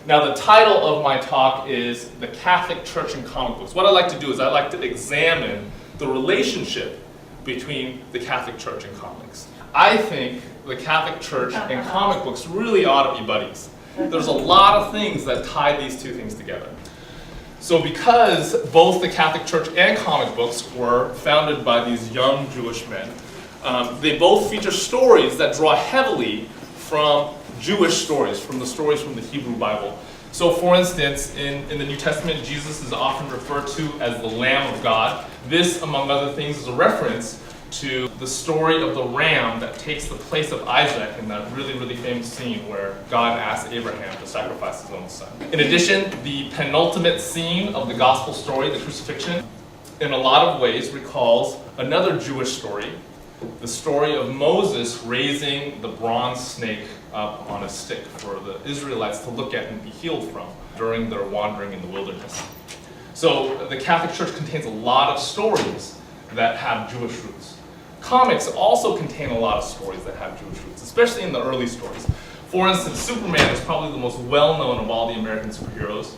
Now the title of my talk is The Catholic Church and Comic Books. What I like to do is I like to examine the relationship between the Catholic Church and comics. I think the Catholic Church and comic books really ought to be buddies. There's a lot of things that tie these two things together. So because both the Catholic Church and comic books were founded by these young Jewish men, they both feature stories that draw heavily from Jewish stories, from the stories from the Hebrew Bible. So for instance, in the New Testament, Jesus is often referred to as the Lamb of God. This, among other things, is a reference to the story of the ram that takes the place of Isaac in that really, really famous scene where God asks Abraham to sacrifice his own son. In addition, the penultimate scene of the gospel story, the crucifixion, in a lot of ways recalls another Jewish story, the story of Moses raising the bronze snake up on a stick for the Israelites to look at and be healed from during their wandering in the wilderness. So the Catholic Church contains a lot of stories that have Jewish roots. Comics also contain a lot of stories that have Jewish roots, especially in the early stories. For instance, Superman is probably the most well-known of all the American superheroes.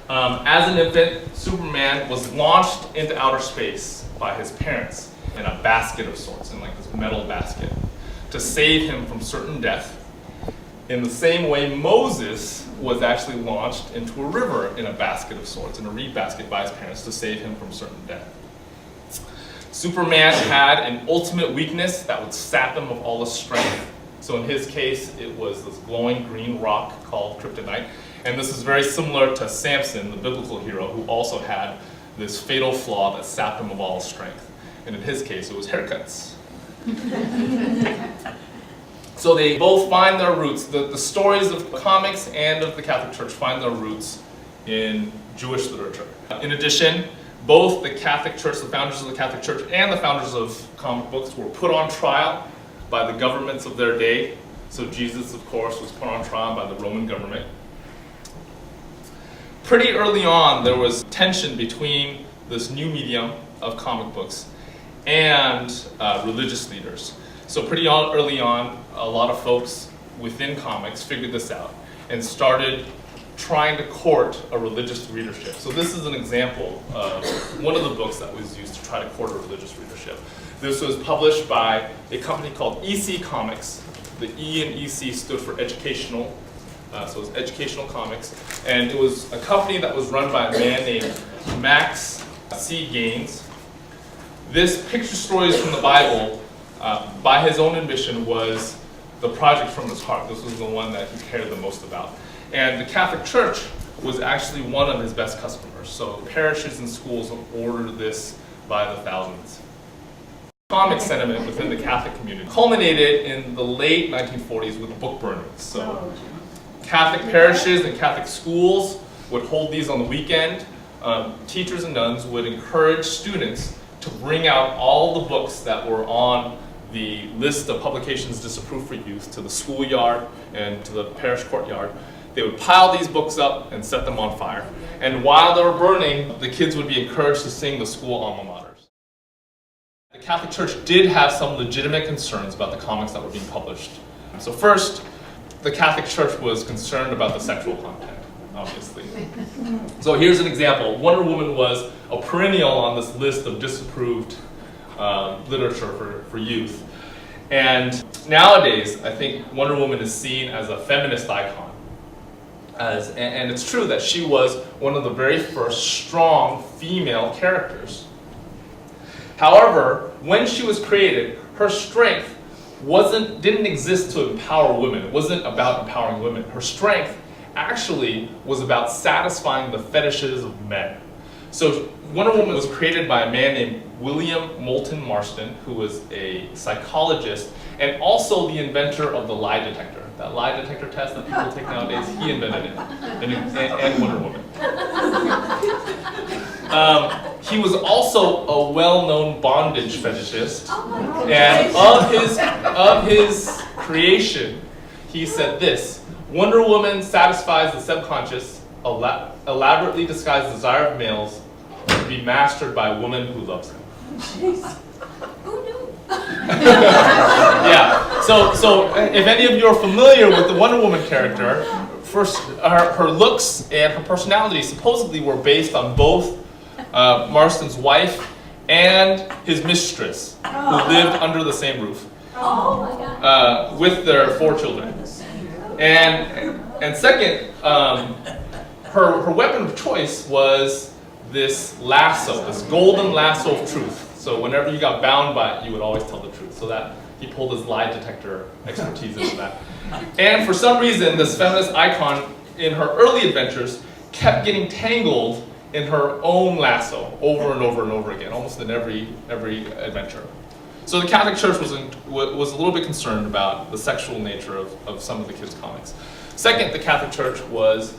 As an infant, Superman was launched into outer space by his parents in a basket of sorts, in like this metal basket, to save him from certain death. In the same way, Moses was actually launched into a river in a basket of sorts, in a reed basket by his parents to save him from certain death. Superman had an ultimate weakness that would sap him of all his strength. So in his case, it was this glowing green rock called kryptonite. And this is very similar to Samson, the biblical hero, who also had this fatal flaw that sapped him of all his strength. And in his case, it was haircuts. So they both find their roots, the stories of comics and of the Catholic Church find their roots in Jewish literature. In addition, both the Catholic Church, the founders of the Catholic Church, and the founders of comic books were put on trial by the governments of their day. So Jesus, of course, was put on trial by the Roman government. Pretty early on, there was tension between this new medium of comic books and religious leaders. So pretty early on, a lot of folks within comics figured this out and started trying to court a religious readership. So this is an example of one of the books that was used to try to court a religious readership. This was published by a company called EC Comics. The E in EC stood for educational, so it was Educational Comics. And it was a company that was run by a man named Max C. Gaines. This Picture Stories from the Bible, by his own admission, was the project from his heart. This was the one that he cared the most about. And the Catholic Church was actually one of his best customers. So parishes and schools ordered this by the thousands. Comic sentiment within the Catholic community culminated in the late 1940s with book burnings. So Catholic parishes and Catholic schools would hold these on the weekend. Teachers and nuns would encourage students to bring out all the books that were on the list of publications disapproved for youth to the schoolyard and to the parish courtyard. They would pile these books up and set them on fire. And while they were burning, the kids would be encouraged to sing the school alma maters. The Catholic Church did have some legitimate concerns about the comics that were being published. So first, the Catholic Church was concerned about the sexual content, obviously. So here's an example. Wonder Woman was a perennial on this list of disapproved literature for youth. And nowadays, I think Wonder Woman is seen as a feminist icon. And it's true that she was one of the very first strong female characters. However, when she was created, her strength didn't exist to empower women. It wasn't about empowering women. Her strength actually was about satisfying the fetishes of men. So Wonder Woman was created by a man named William Moulton Marston, who was a psychologist and also the inventor of the lie detector. That lie detector test that people take nowadays, he invented it, and Wonder Woman. He was also a well-known bondage fetishist, and of his creation, he said this: Wonder Woman satisfies the subconscious, elaborately disguised desire of males to be mastered by a woman who loves him. Jeez. Who knew? Yeah. So if any of you are familiar with the Wonder Woman character, her looks and her personality supposedly were based on both Marston's wife and his mistress, who lived under the same roof Oh my God. with their 4 children. And second, her weapon of choice was this lasso, this golden lasso of truth. So whenever you got bound by it, you would always tell the truth. So that he pulled his lie detector expertise into that. And for some reason, this feminist icon in her early adventures kept getting tangled in her own lasso over and over and over again, almost in every adventure. So the Catholic Church was a little bit concerned about the sexual nature of some of the kids' comics. Second, the Catholic Church was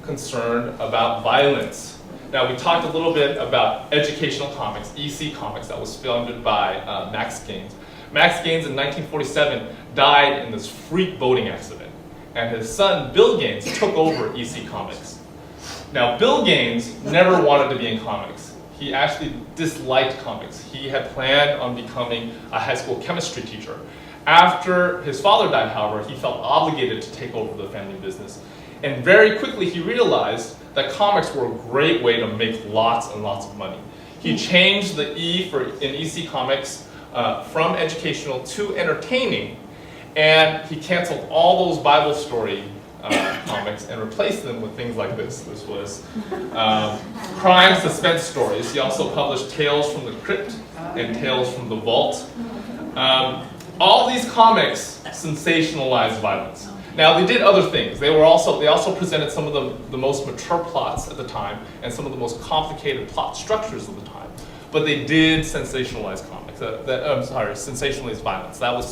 concerned about violence. Now, we talked a little bit about educational comics, EC Comics, that was founded by Max Gaines. Max Gaines in 1947 died in this freak boating accident, and his son, Bill Gaines, took over EC Comics. Now, Bill Gaines never wanted to be in comics. He actually disliked comics. He had planned on becoming a high school chemistry teacher. After his father died, however, he felt obligated to take over the family business. And very quickly he realized that comics were a great way to make lots and lots of money. He changed the E in EC Comics from educational to entertaining, and he canceled all those Bible story comics and replaced them with things like this. This was crime suspense stories. He also published Tales from the Crypt and Tales from the Vault. All these comics sensationalized violence. Now, they did other things. They also presented some of the most mature plots at the time and some of the most complicated plot structures of the time. But they did sensationalize comics. Sensationalize violence. That was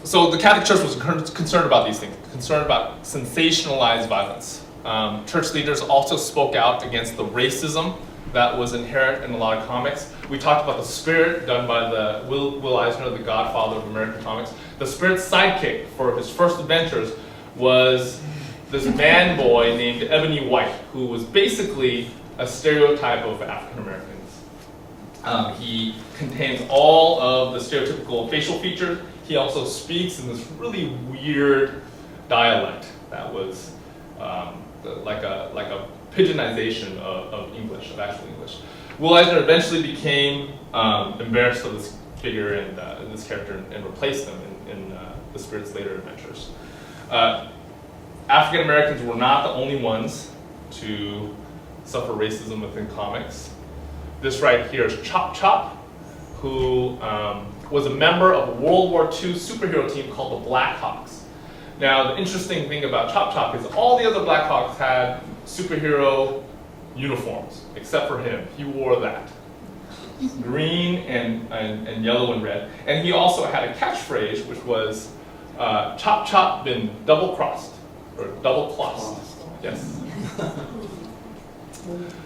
so the Catholic Church was concerned about these things, concerned about sensationalized violence. Church leaders also spoke out against the racism that was inherent in a lot of comics. We talked about The Spirit, done by Will Eisner, the godfather of American comics. The Spirit's sidekick for his first adventures was this man boy named Ebony White, who was basically a stereotype of African Americans. He contains all of the stereotypical facial features. He also speaks in this really weird dialect that was like a pidginization of English, of actual English. Will Eisner eventually became embarrassed of this figure and this character and replaced them in The Spirit's later adventures. African Americans were not the only ones to suffer racism within comics. This right here is Chop Chop, who was a member of a World War II superhero team called the Blackhawks. Now, the interesting thing about Chop Chop is all the other Blackhawks had superhero uniforms, except for him. He wore that. Green and yellow and red. And he also had a catchphrase, which was, Chop Chop been double-crossed, or double-clossed. Yes.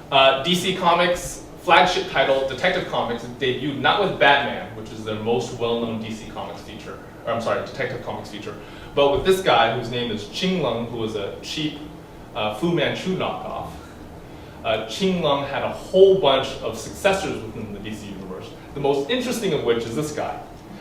DC Comics' flagship title, Detective Comics, debuted not with Batman, which is their most well-known DC Comics feature, Detective Comics feature, but with this guy whose name is Ching Lung, who was a cheap Fu Manchu knockoff. Ching Lung had a whole bunch of successors within the DC universe, the most interesting of which is this guy,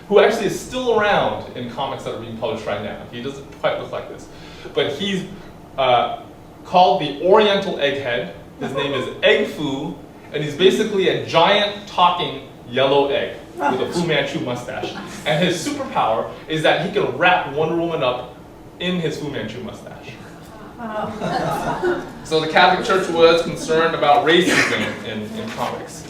who actually is still around in comics that are being published right now. He doesn't quite look like this, but he's called the Oriental Egghead. His name is Egg Fu, and he's basically a giant talking yellow egg with a Fu Manchu mustache. And his superpower is that he can wrap Wonder Woman up in his Fu Manchu mustache. So the Catholic Church was concerned about racism in comics.